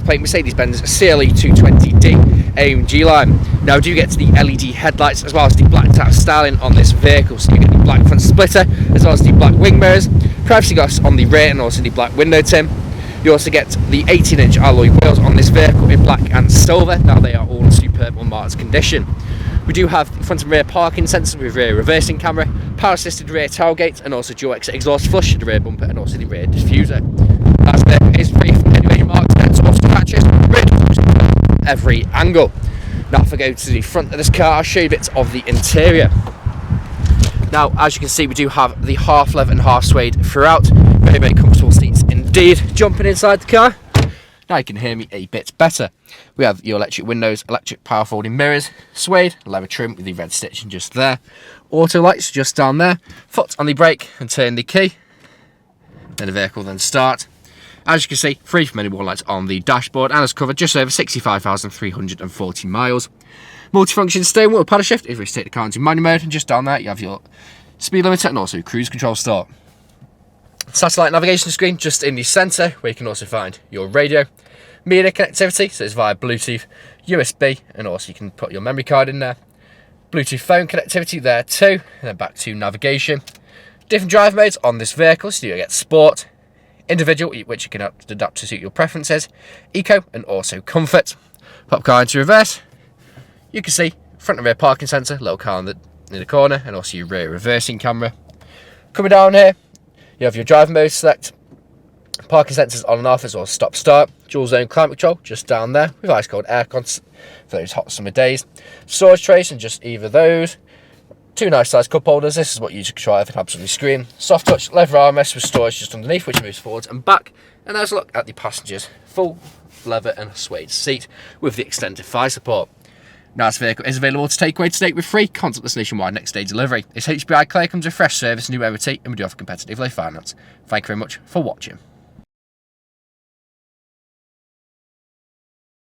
plate Mercedes-Benz CLA 220D AMG line. Now, do you get to the LED headlights as well as the black tap styling on this vehicle, so you get the black front splitter as well as the black wing mirrors, privacy glass on the rear and also the black window trim. You also get the 18-inch alloy wheels on this vehicle in black and silver. Now, they are all in superb unmarked condition. We do have front and rear parking sensors with rear reversing camera, power assisted rear tailgate, and also dual exit exhaust flush, the rear bumper and also the rear diffuser. That vehicle is free from any major marks, dents or scratches, every angle. Now, if I go to the front of this car, I'll show you bits of the interior. Now, as you can see, we do have the half leather and half suede throughout. Very, very comfortable seats indeed. Jumping inside the car, now you can hear me a bit better. We have your electric windows, electric power folding mirrors, suede, leather trim with the red stitching just there. Auto lights just down there. Foot on the brake and turn the key. Then the vehicle then start. As you can see, free from any warning lights on the dashboard and has covered just over 65,340 miles. Multifunction steering wheel paddle shift if we take the car into manual mode, and just down there you have your speed limiter and also cruise control start. Satellite navigation screen just in the centre, where you can also find your radio, media connectivity, so it's via Bluetooth, USB, and also you can put your memory card in there. Bluetooth phone connectivity there too, and then back to navigation. Different drive modes on this vehicle, so you get sport, individual, which you can adapt to suit your preferences, eco, and also comfort. Pop car into reverse. You can see front and rear parking sensor, little car in the corner, and also your rear reversing camera. Coming down here, you have your driver mode select, parking sensors on and off as well as stop start, dual zone climate control just down there with ice cold air cons for those hot summer days. Storage trays and just either those. Two nice sized cup holders. This is what you control if it happens on your screen. Soft touch leather armrest with storage just underneath, which moves forwards and back. And there's a look at the passengers. Full leather and suede seat with the extended thigh support. Now, this vehicle is available to take away today with free contactless nationwide next day delivery. This HPI clear comes with fresh service, new MOT, and we do have a competitive low finance. Thank you very much for watching.